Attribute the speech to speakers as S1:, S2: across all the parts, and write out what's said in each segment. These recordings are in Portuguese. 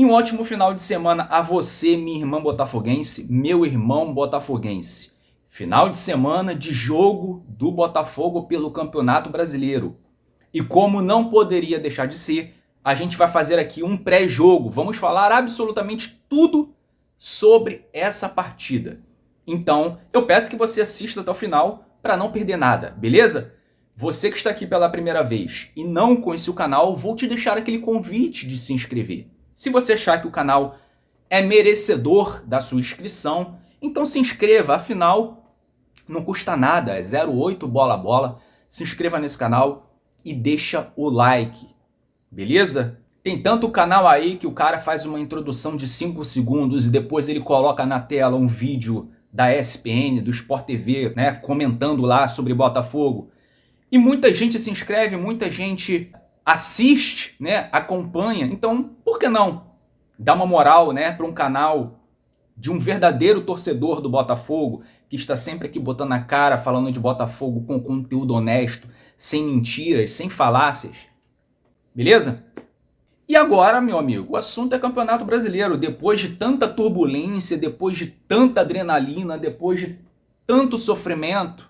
S1: E um ótimo final de semana a você, minha irmã botafoguense, meu irmão botafoguense. Final de semana de jogo do Botafogo pelo Campeonato Brasileiro. E como não poderia deixar de ser, a gente vai fazer aqui um pré-jogo. Vamos falar absolutamente tudo sobre essa partida. Então, eu peço que você assista até o final para não perder nada, beleza? Você que está aqui pela primeira vez e não conhece o canal, vou te deixar aquele convite de se inscrever. Se você achar que o canal é merecedor da sua inscrição, então se inscreva, afinal não custa nada, é 0,8 bola a bola. Se inscreva nesse canal e deixa o like, beleza? Tem tanto canal aí que o cara faz uma introdução de 5 segundos e depois ele coloca na tela um vídeo da ESPN, do Sport TV, né, comentando lá sobre Botafogo. E muita gente se inscreve, muita gente assiste, né, acompanha. Então, por que não dar uma moral, né, para um canal de um verdadeiro torcedor do Botafogo, que está sempre aqui botando a cara, falando de Botafogo com conteúdo honesto, sem mentiras, sem falácias. Beleza? E agora, meu amigo, o assunto é Campeonato Brasileiro. Depois de tanta turbulência, depois de tanta adrenalina, depois de tanto sofrimento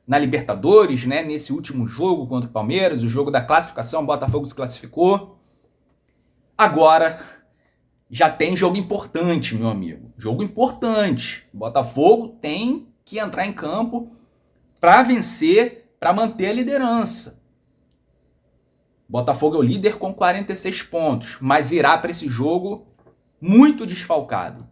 S1: na Libertadores, né, nesse último jogo contra o Palmeiras, o jogo da classificação, o Botafogo se classificou. Agora já tem jogo importante, meu amigo. Jogo importante. O Botafogo tem que entrar em campo para vencer, para manter a liderança. O Botafogo é o líder com 46 pontos, mas irá para esse jogo muito desfalcado.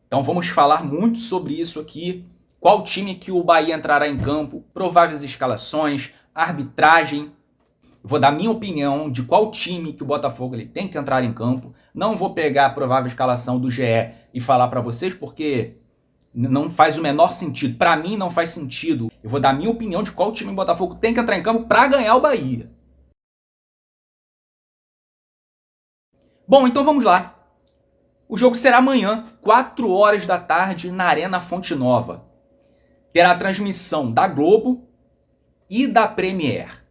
S1: Então vamos falar muito sobre isso aqui. Qual time que o Bahia entrará em campo, prováveis escalações, arbitragem. Vou dar minha opinião de qual time que o Botafogo ele tem que entrar em campo. Não vou pegar a provável escalação do GE e falar para vocês porque não faz o menor sentido. Para mim não faz sentido. Eu vou dar minha opinião de qual time o Botafogo tem que entrar em campo para ganhar o Bahia. Bom, então vamos lá. O jogo será amanhã, 4 horas da tarde, na Arena Fonte Nova. Terá transmissão da Globo e da Premier.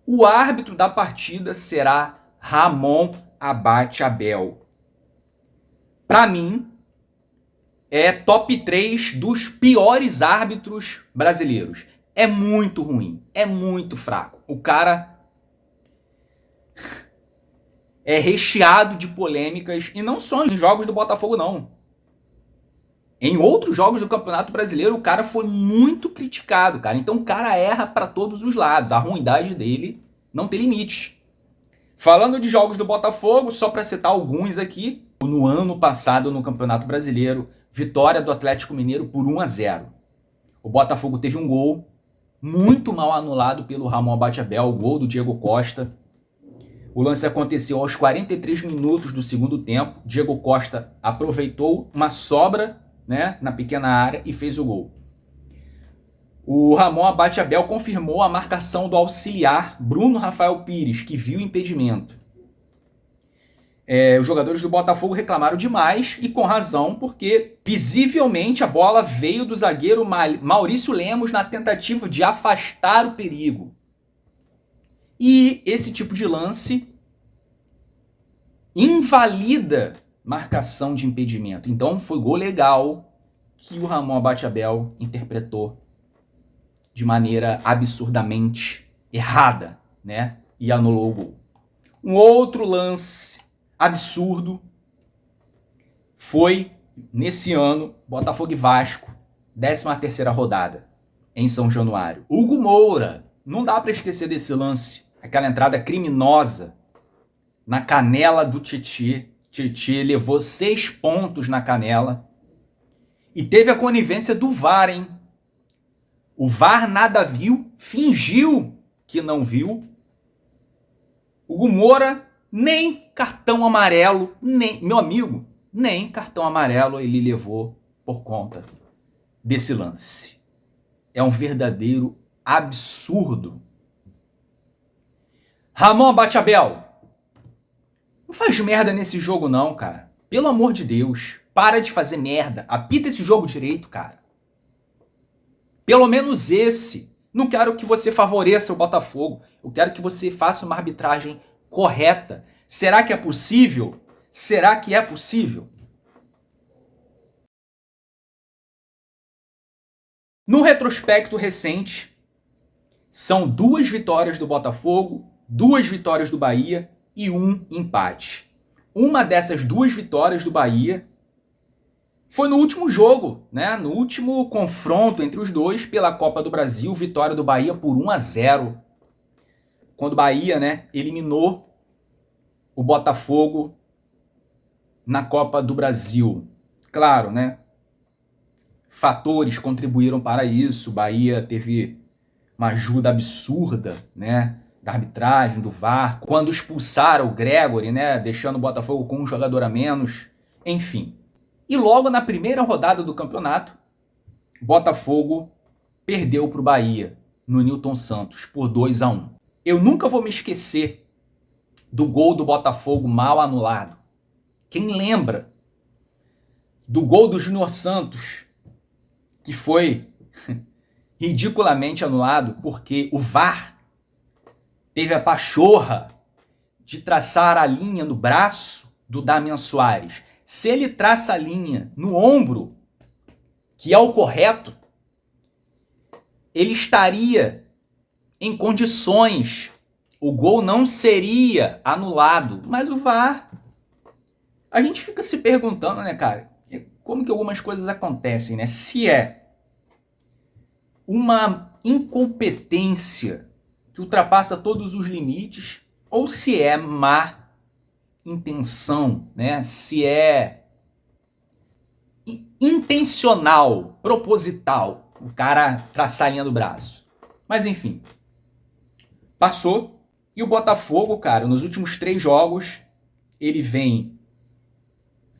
S1: O árbitro da partida será Ramon Abate Abel. Para mim, é top 3 dos piores árbitros brasileiros. É muito ruim, é muito fraco. O cara é recheado de polêmicas, e não só em jogos do Botafogo, não. Em outros jogos do Campeonato Brasileiro, o cara foi muito criticado, cara. Então o cara erra para todos os lados. A ruindade dele não tem limite. Falando de jogos do Botafogo, só para citar alguns aqui. No ano passado, no Campeonato Brasileiro, vitória do Atlético Mineiro por 1-0. O Botafogo teve um gol muito mal anulado pelo Ramon Abate Abel, o gol do Diego Costa. O lance aconteceu aos 43 minutos do segundo tempo. Diego Costa aproveitou uma sobra, né, na pequena área e fez o gol. O Ramon Abate Abel confirmou a marcação do auxiliar Bruno Rafael Pires, que viu o impedimento. Os jogadores do Botafogo reclamaram demais, e com razão, porque visivelmente a bola veio do zagueiro Maurício Lemos na tentativa de afastar o perigo. E esse tipo de lance invalida marcação de impedimento. Então foi gol legal que o Ramon Abate Abel interpretou de maneira absurdamente errada, né? E anulou o gol. Um outro lance absurdo foi nesse ano, Botafogo e Vasco, 13ª rodada, em São Januário. Hugo Moura, não dá para esquecer desse lance. Aquela entrada criminosa na canela do Tietê. Tietê levou 6 pontos na canela. E teve a conivência do VAR, hein? O VAR nada viu, fingiu que não viu. Hugo Moura, nem cartão amarelo, meu amigo, nem cartão amarelo ele levou por conta desse lance. É um verdadeiro absurdo. Ramon Abate Abel, não faz merda nesse jogo não, cara. Pelo amor de Deus, para de fazer merda. Apita esse jogo direito, cara. Pelo menos esse. Não quero que você favoreça o Botafogo. Eu quero que você faça uma arbitragem correta. Será que é possível Será que é possível? No retrospecto recente, são 2 vitórias do Botafogo, 2 vitórias do Bahia e 1 empate. Uma dessas 2 vitórias do Bahia foi no último jogo, né? No último confronto entre os dois pela Copa do Brasil, vitória do Bahia por 1-0. Quando o Bahia, né, eliminou o Botafogo na Copa do Brasil. Claro, né? Fatores contribuíram para isso. O Bahia teve uma ajuda absurda, né, da arbitragem, do VAR, quando expulsaram o Gregory, né, deixando o Botafogo com um jogador a menos, enfim. E logo na primeira rodada do campeonato, Botafogo perdeu para o Bahia, no Newton Santos, por 2-1. Eu nunca vou me esquecer do gol do Botafogo mal anulado. Quem lembra do gol do Júnior Santos, que foi ridiculamente anulado porque o VAR teve a pachorra de traçar a linha no braço do Damian Soares. Se ele traça a linha no ombro, que é o correto, ele estaria em condições, o gol não seria anulado. Mas o VAR, a gente fica se perguntando, né, cara, como que algumas coisas acontecem, né? Se é uma incompetência que ultrapassa todos os limites, ou se é má intenção, né? Se é intencional, proposital, o cara traçar a linha do braço. Mas enfim, passou. E o Botafogo, cara, nos últimos 3 jogos, ele vem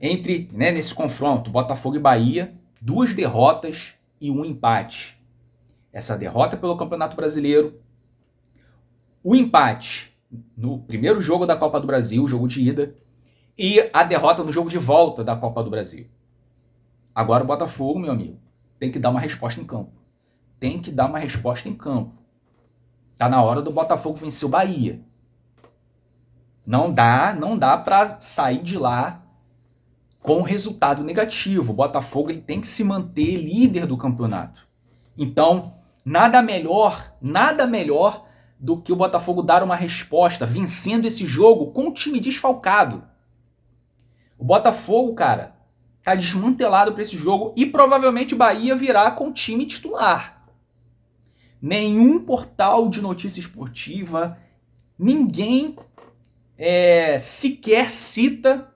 S1: entre, né, nesse confronto, Botafogo e Bahia, 2 derrotas e 1 empate. Essa derrota pelo Campeonato Brasileiro, o empate no primeiro jogo da Copa do Brasil, jogo de ida, e a derrota no jogo de volta da Copa do Brasil. Agora o Botafogo, meu amigo, tem que dar uma resposta em campo. Tem que dar uma resposta em campo. Tá na hora do Botafogo vencer o Bahia. Não dá para sair de lá com resultado negativo. O Botafogo ele tem que se manter líder do campeonato. Então, nada melhor do que o Botafogo dar uma resposta vencendo esse jogo com o time desfalcado. O Botafogo, cara, tá desmantelado para esse jogo e provavelmente o Bahia virá com o time titular. Nenhum portal de notícia esportiva, ninguém sequer cita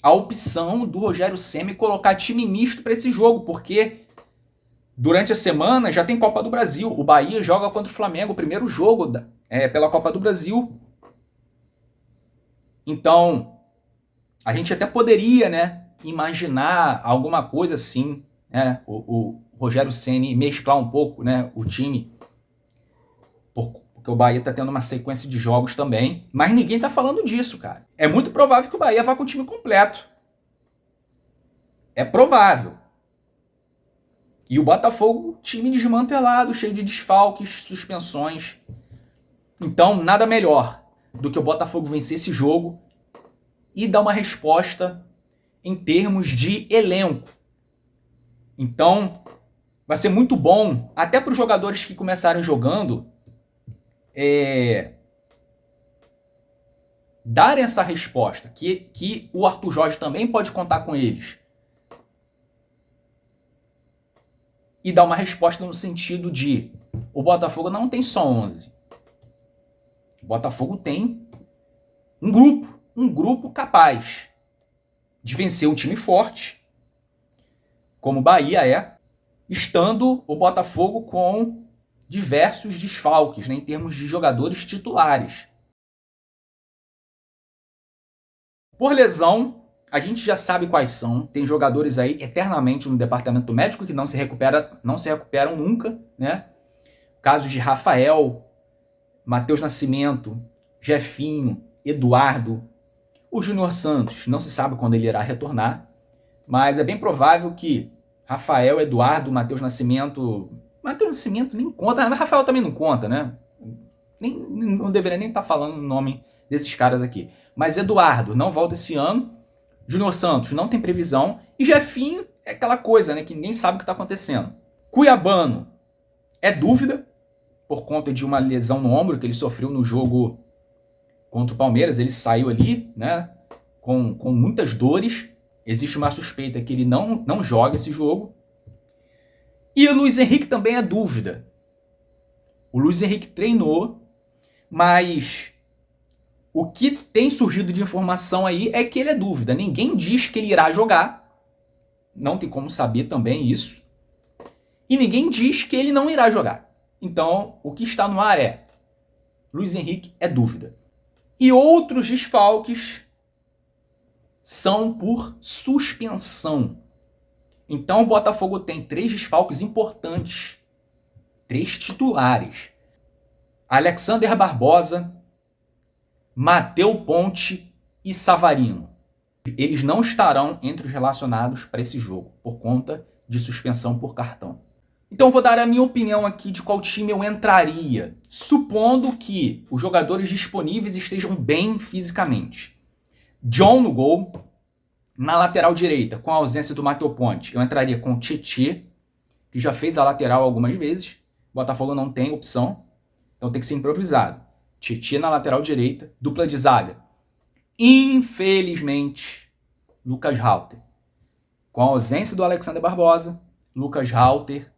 S1: a opção do Rogério Ceni colocar time misto para esse jogo, porque durante a semana já tem Copa do Brasil. O Bahia joga contra o Flamengo, o primeiro jogo pela Copa do Brasil. Então, a gente até poderia, né, imaginar alguma coisa assim, né, o Rogério Ceni mesclar um pouco, né, o time, porque o Bahia tá tendo uma sequência de jogos também, mas ninguém tá falando disso, cara. É muito provável que o Bahia vá com o time completo. É provável. E o Botafogo, time desmantelado, cheio de desfalques, suspensões. Então, nada melhor do que o Botafogo vencer esse jogo e dar uma resposta em termos de elenco. Então, vai ser muito bom, até para os jogadores que começarem jogando, darem essa resposta, que o Arthur Jorge também pode contar com eles. E dar uma resposta no sentido de, o Botafogo não tem só 11. O Botafogo tem um grupo capaz de vencer um time forte, como o Bahia é, estando o Botafogo com diversos desfalques, né, em termos de jogadores titulares. Por lesão, a gente já sabe quais são. Tem jogadores aí eternamente no departamento médico que não se recuperam nunca, né? Casos de Rafael, Matheus Nascimento, Jefinho, Eduardo, o Júnior Santos, não se sabe quando ele irá retornar, mas é bem provável que Rafael, Eduardo, Matheus Nascimento nem conta, mas Rafael também não conta, né? Não deveria nem estar falando o nome desses caras aqui. Mas Eduardo não volta esse ano. Júnior Santos não tem previsão. E Jefinho é aquela coisa, né, que ninguém sabe o que está acontecendo. Cuiabano é dúvida, por conta de uma lesão no ombro que ele sofreu no jogo contra o Palmeiras. Ele saiu ali, né, com muitas dores. Existe uma suspeita que ele não joga esse jogo. E o Luiz Henrique também é dúvida. O Luiz Henrique treinou, mas o que tem surgido de informação aí é que ele é dúvida. Ninguém diz que ele irá jogar. Não tem como saber também isso. E ninguém diz que ele não irá jogar. Então, o que está no ar é: Luiz Henrique é dúvida. E outros desfalques são por suspensão. Então, o Botafogo tem 3 desfalques importantes. 3 titulares. Alexander Barbosa, Matheus Ponte e Savarino. Eles não estarão entre os relacionados para esse jogo, por conta de suspensão por cartão. Então eu vou dar a minha opinião aqui de qual time eu entraria, supondo que os jogadores disponíveis estejam bem fisicamente. John no gol. Na lateral direita, com a ausência do Matheus Ponte, eu entraria com o Tietê, que já fez a lateral algumas vezes. O Botafogo não tem opção, então tem que ser improvisado. Tietê na lateral direita, dupla de zaga. Infelizmente, Lucas Halter. Com a ausência do Alexander Barbosa, Lucas Halter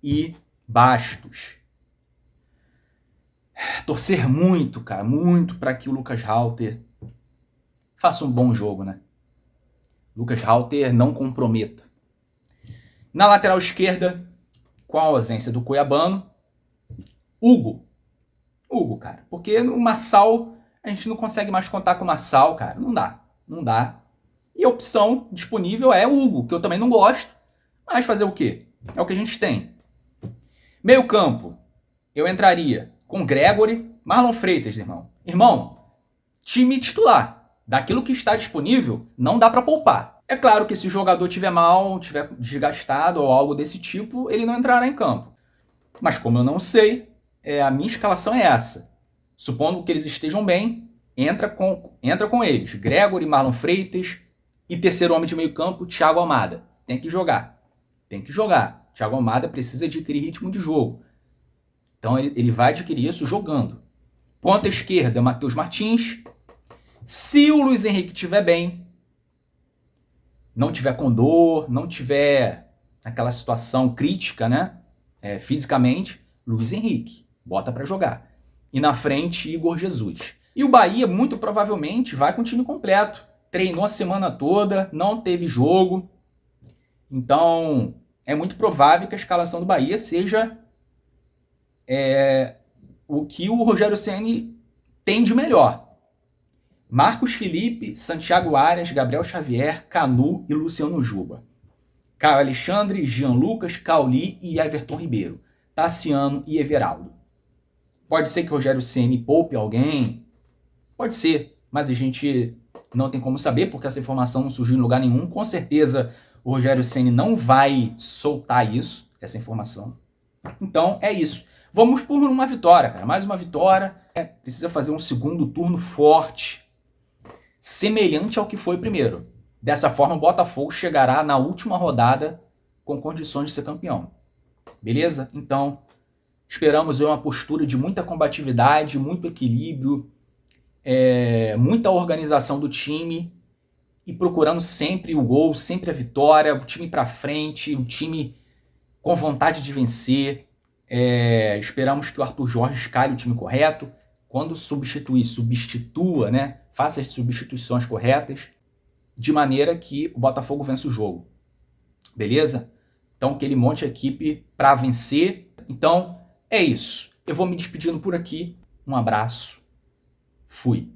S1: e Bastos. Torcer muito, cara, muito para que o Lucas Halter faça um bom jogo, né? Lucas Halter não comprometa. Na lateral esquerda, com a ausência do Cuiabano, Hugo. Hugo, cara. Porque o Marçal, a gente não consegue mais contar com o Marçal, cara. Não dá. E a opção disponível é o Hugo, que eu também não gosto. Mas fazer o quê? É o que a gente tem. Meio campo, eu entraria com Gregory, Marlon Freitas, irmão. Irmão, time titular. Daquilo que está disponível, não dá para poupar. É claro que se o jogador tiver mal, tiver desgastado ou algo desse tipo, ele não entrará em campo. Mas como eu não sei, a minha escalação é essa. Supondo que eles estejam bem, entra com eles. Gregory, Marlon Freitas e terceiro homem de meio campo, Thiago Almada. Tem que jogar. Thiago Almada precisa adquirir ritmo de jogo. Então ele vai adquirir isso jogando. Ponta esquerda, Matheus Martins. Se o Luiz Henrique estiver bem, não tiver com dor, não tiver aquela situação crítica, né? Fisicamente, Luiz Henrique, bota para jogar. E na frente, Igor Jesus. E o Bahia, muito provavelmente, vai com o time completo. Treinou a semana toda, não teve jogo. Então, é muito provável que a escalação do Bahia seja o que o Rogério Ceni tem de melhor. Marcos Felipe, Santiago Arias, Gabriel Xavier, Canu e Luciano Juba. Caio Alexandre, Jean Lucas, Cauli e Everton Ribeiro. Tassiano e Everaldo. Pode ser que o Rogério Ceni poupe alguém? Pode ser, mas a gente não tem como saber, porque essa informação não surgiu em lugar nenhum. Com certeza o Rogério Ceni não vai soltar isso, essa informação. Então é isso. Vamos por uma vitória, cara. Mais uma vitória. Precisa fazer um segundo turno forte, semelhante ao que foi o primeiro. Dessa forma, o Botafogo chegará na última rodada com condições de ser campeão. Beleza? Então, esperamos ver uma postura de muita combatividade, muito equilíbrio, muita organização do time e procurando sempre o gol, sempre a vitória, o time para frente, o time com vontade de vencer. Esperamos que o Arthur Jorge escale o time correto. Quando substitua, né? Faça as substituições corretas, de maneira que o Botafogo vença o jogo. Beleza? Então, que ele monte a equipe para vencer. Então, é isso. Eu vou me despedindo por aqui. Um abraço. Fui.